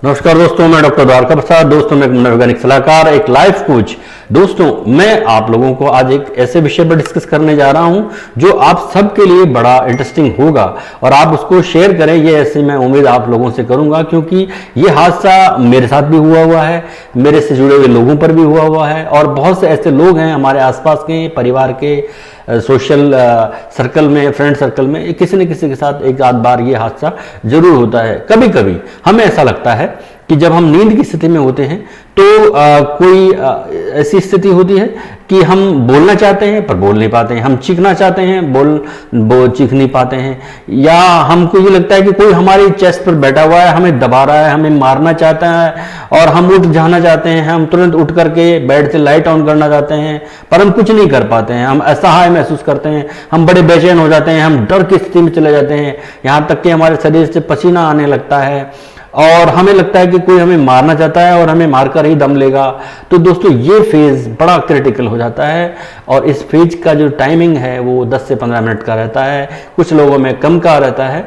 नमस्कार दोस्तों, मैं डॉक्टर द्वारका प्रसाद। दोस्तों, मैं एक मनोवैज्ञानिक सलाहकार, एक लाइफ कोच। दोस्तों, मैं आप लोगों को आज एक ऐसे विषय पर डिस्कस करने जा रहा हूं जो आप सबके लिए बड़ा इंटरेस्टिंग होगा और आप उसको शेयर करें, ये ऐसी मैं उम्मीद आप लोगों से करूंगा, क्योंकि ये हादसा मेरे साथ भी हुआ है, मेरे से जुड़े हुए लोगों पर भी हुआ है और बहुत से ऐसे लोग हैं हमारे आसपास के, परिवार के, सोशल सर्कल में, फ्रेंड सर्कल में, किसी न किसी के साथ एक आध बार ये हादसा जरूर होता है। कभी कभी हमें ऐसा लगता है कि जब हम नींद की स्थिति में होते हैं तो कोई ऐसी स्थिति होती है कि हम बोलना चाहते हैं पर बोल नहीं पाते हैं, हम चीखना चाहते हैं चीख नहीं पाते हैं, या हमको ये लगता है कि कोई हमारी चेस्ट पर बैठा हुआ है, हमें दबा रहा है, हमें मारना चाहता है और हम उठ जाना चाहते हैं, हम तुरंत उठ करके बेड से लाइट ऑन करना चाहते हैं पर हम कुछ नहीं कर पाते हैं, हम असहाय महसूस करते हैं, हम बड़े बेचैन हो जाते हैं, हम डर की स्थिति में चले जाते हैं, यहाँ तक कि हमारे शरीर से पसीना आने लगता है और हमें लगता है कि कोई हमें मारना चाहता है और हमें मारकर ही दम लेगा। तो दोस्तों, ये फेज बड़ा क्रिटिकल हो जाता है और इस फेज का जो टाइमिंग है वो 10 से 15 मिनट का रहता है, कुछ लोगों में कम का रहता है।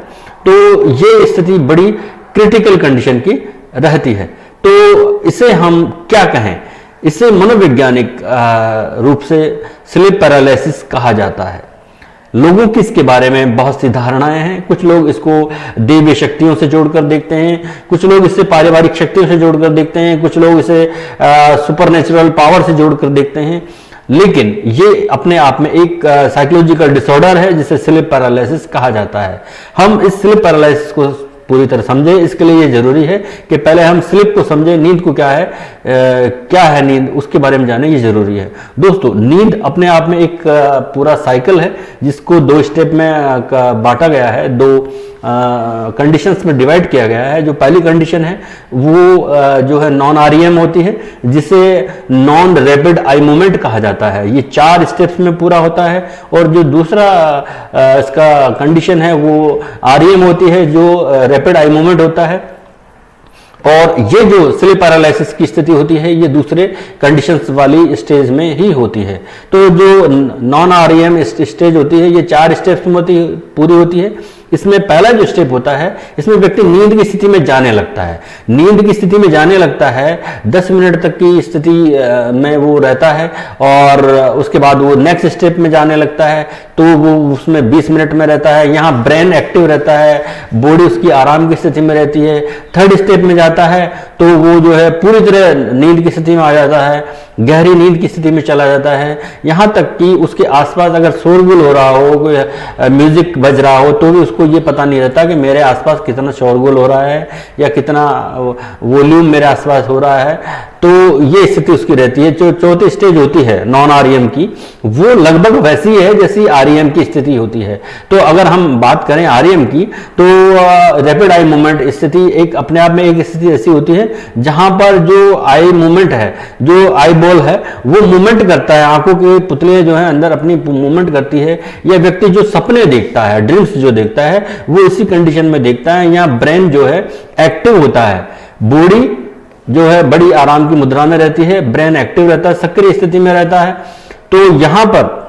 तो ये स्थिति बड़ी क्रिटिकल कंडीशन की रहती है। तो इसे हम क्या कहें, इसे मनोवैज्ञानिक रूप से स्लीप पैरालिसिस कहा जाता है। लोगों की इसके बारे में बहुत सी धारणाएं हैं। कुछ लोग इसको दैवीय शक्तियों से जोड़कर देखते हैं, कुछ लोग इसे पारिवारिक शक्तियों से जोड़कर देखते हैं, कुछ लोग इसे सुपरनेचुरल पावर से जोड़कर देखते हैं। लेकिन ये अपने आप में एक साइकोलॉजिकल डिसऑर्डर है जिसे स्लीप पैरालिसिस कहा जाता है। हम इस स्लीप पैरालिसिस को पूरी तरह समझे, इसके लिए ये जरूरी है कि पहले हम स्लीप को समझे, नींद को क्या है नींद, उसके बारे में जाने, ये जरूरी है। दोस्तों, नींद अपने आप में एक पूरा साइकिल है जिसको 2 स्टेप में बांटा गया है, 2 कंडीशंस में डिवाइड किया गया है। जो पहली कंडीशन है वो जो है नॉन REM होती है, जिसे नॉन रैपिड आई मूवमेंट कहा जाता है। ये 4 स्टेप्स में पूरा होता है। और जो दूसरा इसका कंडीशन है वो REM होती है, जो रैपिड आई मूवमेंट होता है। और ये जो स्लीप पैरालिसिस की स्थिति होती है ये दूसरे कंडीशंस वाली स्टेज में ही होती है। तो जो नॉन REM स्टेज होती है ये 4 स्टेप्स में पूरी होती है। इसमें पहला जो स्टेप होता है, इसमें व्यक्ति नींद की स्थिति में जाने लगता है। नींद की स्थिति में जाने लगता है, 10 मिनट तक की स्थिति में वो रहता है और उसके बाद वो नेक्स्ट स्टेप में जाने लगता है तो वो उसमें 20 मिनट में रहता है। यहाँ ब्रेन एक्टिव रहता है, बॉडी उसकी आराम की स्थिति में रहती है। थर्ड स्टेप में जाता है तो वो जो है पूरी तरह नींद की स्थिति में आ जाता है, गहरी नींद की स्थिति में चला जाता है। यहाँ तक कि उसके आसपास अगर शोरगुल हो रहा हो, कोई म्यूजिक बज रहा हो, तो भी उसको ये पता नहीं रहता कि मेरे आसपास कितना शोरगुल हो रहा है या कितना वॉल्यूम मेरे आसपास हो रहा है। तो ये स्थिति उसकी रहती है। जो चौथी स्टेज होती है नॉन REM की, वो लगभग वैसी है जैसी REM की स्थिति होती है। तो अगर हम बात करें REM की, तो रैपिड आई मूवमेंट स्थिति एक अपने आप में एक स्थिति ऐसी होती है जहां पर जो आई मूवमेंट है, जो आई बॉल है, वो मूवमेंट करता है, आंखों की पुतलियां जो है अंदर अपनी मूवमेंट करती है। यह व्यक्ति जो सपने देखता है, ड्रीम्स जो देखता है, वो इसी कंडीशन में देखता है। यहाँ ब्रेन जो है एक्टिव होता है, बॉडी जो है बड़ी आराम की मुद्रा में रहती है, ब्रेन एक्टिव रहता है, सक्रिय स्थिति में रहता है। तो यहां पर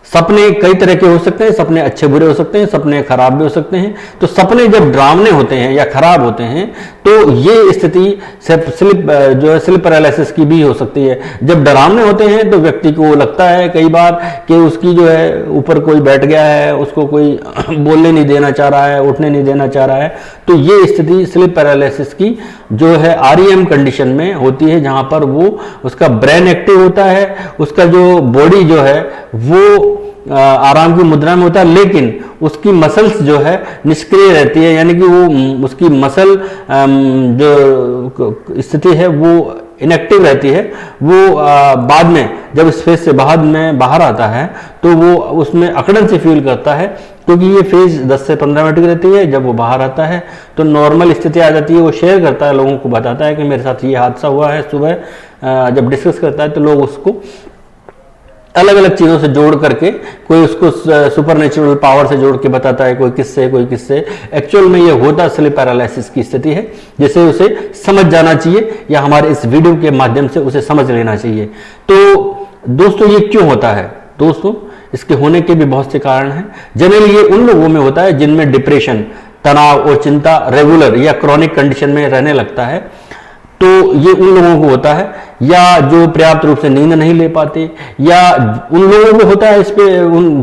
सपने कई तरह के हो सकते हैं, सपने अच्छे बुरे हो सकते हैं, सपने खराब भी हो सकते हैं। तो सपने जब डरावने होते हैं या खराब होते हैं तो ये स्थिति स्लीप पैरालिसिस की भी हो सकती है। जब डरावने होते हैं तो व्यक्ति को लगता है कई बार कि उसकी जो है ऊपर कोई बैठ गया है, उसको कोई बोलने नहीं देना चाह रहा है, उठने नहीं देना चाह रहा है। तो ये स्थिति स्लीप पैरालिसिस की जो है REM कंडीशन में होती है, जहां पर वो उसका ब्रेन एक्टिव होता है, उसका जो बॉडी जो है वो आराम की मुद्रा में होता है, लेकिन उसकी मसल्स जो है निष्क्रिय रहती है, यानी कि वो उसकी मसल जो स्थिति है वो इनएक्टिव रहती है। वो बाद में जब इस फेज से बाहर आता है तो वो उसमें अकड़न से फील करता है, क्योंकि ये फेज 10 से 15 मिनट की रहती है। जब वो बाहर आता है तो नॉर्मल स्थिति आ जाती है, वो शेयर करता है, लोगों को बताता है कि मेरे साथ ये हादसा हुआ है। सुबह जब डिस्कस करता है तो लोग उसको अलग अलग चीजों से जोड़ करके, कोई उसको सुपरनेचुरल पावर से जोड़ के बताता है, कोई किससे। एक्चुअल में ये होता स्लीप पैरालिसिस की स्थिति है, जिसे उसे समझ जाना चाहिए या हमारे इस वीडियो के माध्यम से उसे समझ लेना चाहिए। तो दोस्तों, ये क्यों होता है? दोस्तों, इसके होने के भी बहुत से कारण हैं। जनरली ये उन लोगों में होता है जिनमें डिप्रेशन तनाव और चिंता रेगुलर या क्रॉनिक कंडीशन में रहने लगता है, तो ये उन लोगों को होता है, या जो पर्याप्त रूप से नींद नहीं ले पाते, या उन लोगों को होता है इस पे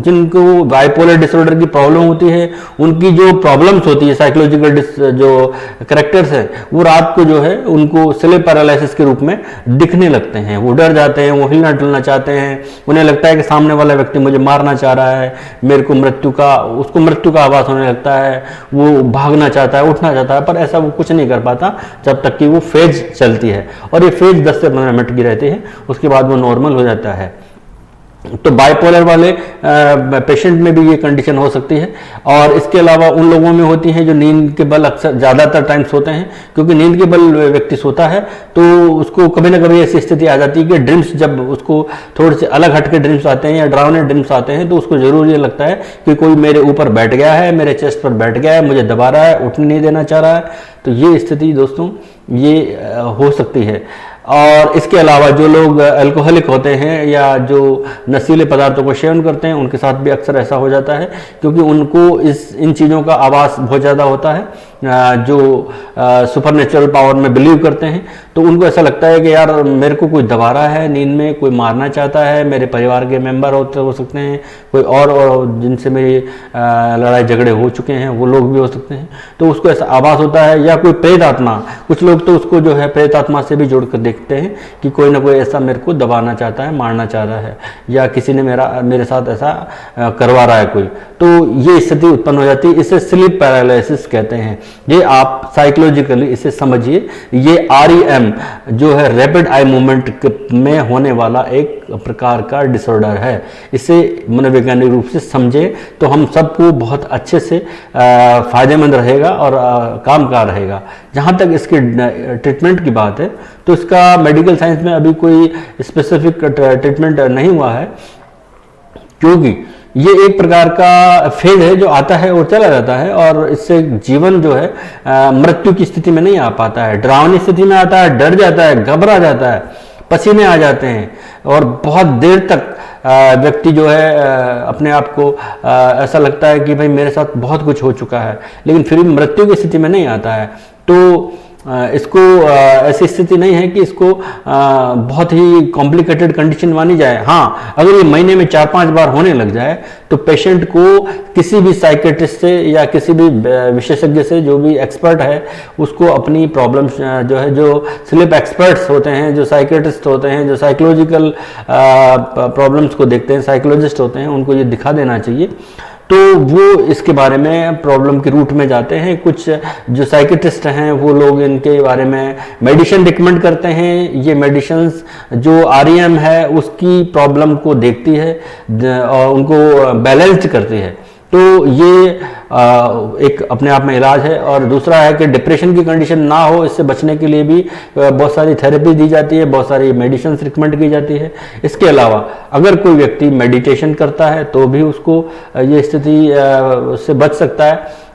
जिनको बाइपोलर डिसऑर्डर की प्रॉब्लम होती है, उनकी जो प्रॉब्लम्स होती है साइकोलॉजिकल जो करेक्टर्स है वो रात को जो है उनको स्लीप पैरालिसिस के रूप में दिखने लगते हैं। वो डर जाते हैं, वो हिलना डुलना चाहते हैं, उन्हें लगता है कि सामने वाला व्यक्ति मुझे मारना चाह रहा है, मेरे को उसको मृत्यु का आभास होने लगता है, वो भागना चाहता है, उठना चाहता है, पर ऐसा वो कुछ नहीं कर पाता जब तक कि वो फेज चलती है। और ये फेज 10 से 15 मिनट की रहती है, उसके बाद वो नॉर्मल हो जाता है। तो बाइपोलर वाले पेशेंट में भी ये कंडीशन हो सकती है। और इसके अलावा उन लोगों में होती है जो नींद के बल अक्सर ज़्यादातर टाइम सोते हैं, क्योंकि नींद के बल व्यक्ति सोता है तो उसको कभी ना कभी ऐसी स्थिति आ जाती है कि ड्रीम्स, जब उसको थोड़े से अलग हटके ड्रीम्स आते हैं या डरावने ड्रीम्स आते हैं, तो उसको जरूर ये लगता है कि कोई मेरे ऊपर बैठ गया है, मेरे चेस्ट पर बैठ गया है, मुझे दबा रहा है, उठने नहीं देना चाह रहा है। तो ये स्थिति दोस्तों ये हो सकती है। और इसके अलावा जो लोग अल्कोहलिक होते हैं या जो नशीले पदार्थों को सेवन करते हैं, उनके साथ भी अक्सर ऐसा हो जाता है, क्योंकि उनको इन चीज़ों का आभास बहुत ज़्यादा होता है। जो सुपरनेचुरल पावर में बिलीव करते हैं, तो उनको ऐसा लगता है कि यार मेरे को कोई दबा रहा है, नींद में कोई मारना चाहता है, मेरे परिवार के मेंबर हो सकते हैं, कोई और जिनसे मेरी लड़ाई झगड़े हो चुके हैं वो लोग भी हो सकते हैं, तो उसको ऐसा आभास होता है। या कोई प्रेत आत्मा, कुछ लोग तो उसको जो है प्रेत आत्मा से भी जोड़कर देखते हैं कि कोई ना कोई ऐसा मेरे को दबाना चाहता है, मारना चाह रहा है, या किसी ने मेरे साथ ऐसा करवा रहा है कोई, तो ये स्थिति उत्पन्न हो जाती है। इसे स्लीप पैरालिसिस कहते हैं। ये आप साइकोलॉजिकली इसे समझिए, ये REM जो है रैपिड आई मूवमेंट में होने वाला एक प्रकार का डिसऑर्डर है। इसे मनोवैज्ञानिक रूप से समझे तो हम सबको बहुत अच्छे से फायदेमंद रहेगा और कामकार रहेगा। जहाँ तक इसके ट्रीटमेंट की बात है, तो इसका मेडिकल साइंस में अभी कोई स्पेसिफिक ट्रीटमेंट नहीं हुआ है, क्योंकि ये एक प्रकार का फेज है जो आता है और चला जाता है, और इससे जीवन जो है मृत्यु की स्थिति में नहीं आ पाता है, डरावनी स्थिति में आता है, डर जाता है, घबरा जाता है, पसीने आ जाते हैं, और बहुत देर तक व्यक्ति जो है अपने आप को ऐसा लगता है कि भाई मेरे साथ बहुत कुछ हो चुका है, लेकिन फिर भी मृत्यु की स्थिति में नहीं आता है। तो इसको ऐसी स्थिति नहीं है कि इसको बहुत ही कॉम्प्लिकेटेड कंडीशन मानी जाए। हाँ, अगर ये महीने में 4-5 बार होने लग जाए तो पेशेंट को किसी भी साइकेट्रिस्ट से या किसी भी विशेषज्ञ से, जो भी एक्सपर्ट है, उसको अपनी प्रॉब्लम्स जो है, जो स्लीप एक्सपर्ट्स होते हैं, जो साइकेट्रिस्ट होते हैं, जो साइकोलॉजिकल प्रॉब्लम्स को देखते हैं, साइकोलॉजिस्ट होते हैं, उनको ये दिखा देना चाहिए। तो वो इसके बारे में प्रॉब्लम के रूट में जाते हैं। कुछ जो साइकेट्रिस्ट हैं वो लोग इनके बारे में मेडिसिन रिकमेंड करते हैं। ये मेडिसिन्स जो REM है उसकी प्रॉब्लम को देखती है और उनको बैलेंस्ड करती है। तो ये एक अपने आप में इलाज है। और दूसरा है कि डिप्रेशन की कंडीशन ना हो, इससे बचने के लिए भी बहुत सारी थेरेपी दी जाती है, बहुत सारी मेडिसिन रिकमेंड की जाती है। इसके अलावा अगर कोई व्यक्ति मेडिटेशन करता है तो भी उसको ये स्थिति से बच सकता है,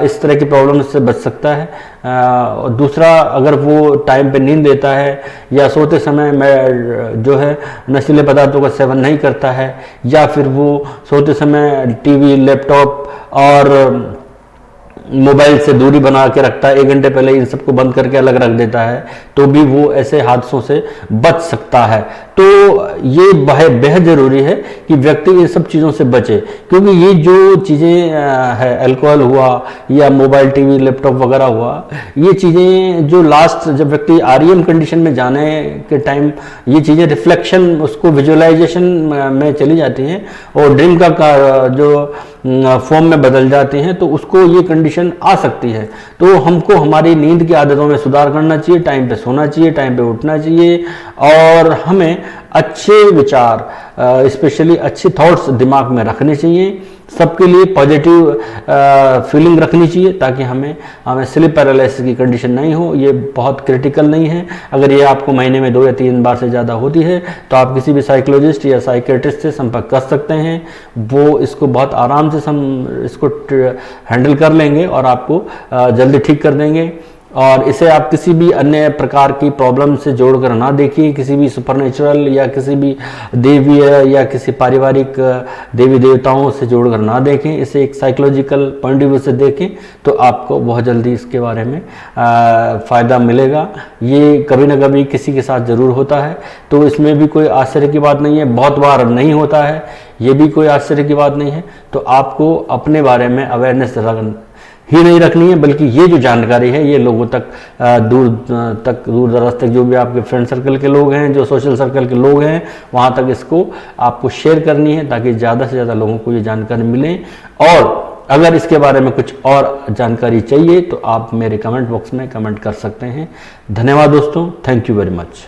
इस तरह की प्रॉब्लम से बच सकता है। और दूसरा, अगर वो टाइम पे नींद लेता है या सोते समय में जो है नशीले पदार्थों का सेवन नहीं करता है, या फिर वो सोते समय टीवी, लैपटॉप और मोबाइल से दूरी बना के रखता है, 1 घंटे पहले इन सबको बंद करके अलग रख देता है, तो भी वो ऐसे हादसों से बच सकता है। तो ये बेहद जरूरी है कि व्यक्ति इन सब चीज़ों से बचे, क्योंकि ये जो चीज़ें है, अल्कोहल हुआ या मोबाइल, टीवी, लैपटॉप वगैरह हुआ, ये चीज़ें जो लास्ट जब व्यक्ति REM कंडीशन में जाने के टाइम ये चीज़ें रिफ्लेक्शन, उसको विजुअलाइजेशन में चली जाती हैं और ड्रीम का जो फॉर्म में बदल जाती हैं, तो उसको ये कंडीशन आ सकती है। तो हमको हमारी नींद की आदतों में सुधार करना चाहिए, टाइम पे सोना चाहिए, टाइम पे उठना चाहिए, और हमें अच्छे विचार, स्पेशली अच्छे थॉट्स दिमाग में रखने चाहिए। सबके लिए पॉजिटिव फीलिंग रखनी चाहिए, ताकि हमें स्लीप पैरालिसिस की कंडीशन नहीं हो। ये बहुत क्रिटिकल नहीं है। अगर ये आपको महीने में 2 या 3 बार से ज़्यादा होती है तो आप किसी भी साइकोलॉजिस्ट या साइकेट्रिस्ट से संपर्क कर सकते हैं। वो इसको बहुत आराम से इसको हैंडल कर लेंगे और आपको जल्दी ठीक कर देंगे। और इसे आप किसी भी अन्य प्रकार की प्रॉब्लम से जोड़कर ना देखिए, किसी भी सुपरनेचुरल या किसी भी देवीय या किसी पारिवारिक देवी देवताओं से जोड़कर ना देखें। इसे एक साइकोलॉजिकल पॉइंट ऑफ व्यू से देखें तो आपको बहुत जल्दी इसके बारे में फ़ायदा मिलेगा। ये कभी ना कभी किसी के साथ ज़रूर होता है, तो इसमें भी कोई आश्चर्य की बात नहीं है। बहुत बार नहीं होता है, ये भी कोई आश्चर्य की बात नहीं है। तो आपको अपने बारे में अवेयरनेस ही नहीं रखनी है, बल्कि ये जो जानकारी है ये लोगों तक दूर दराज तक, जो भी आपके फ्रेंड सर्कल के लोग हैं, जो सोशल सर्कल के लोग हैं, वहाँ तक इसको आपको शेयर करनी है, ताकि ज़्यादा से ज़्यादा लोगों को ये जानकारी मिले। और अगर इसके बारे में कुछ और जानकारी चाहिए तो आप मेरे कमेंट बॉक्स में कमेंट कर सकते हैं। धन्यवाद दोस्तों, थैंक यू वेरी मच।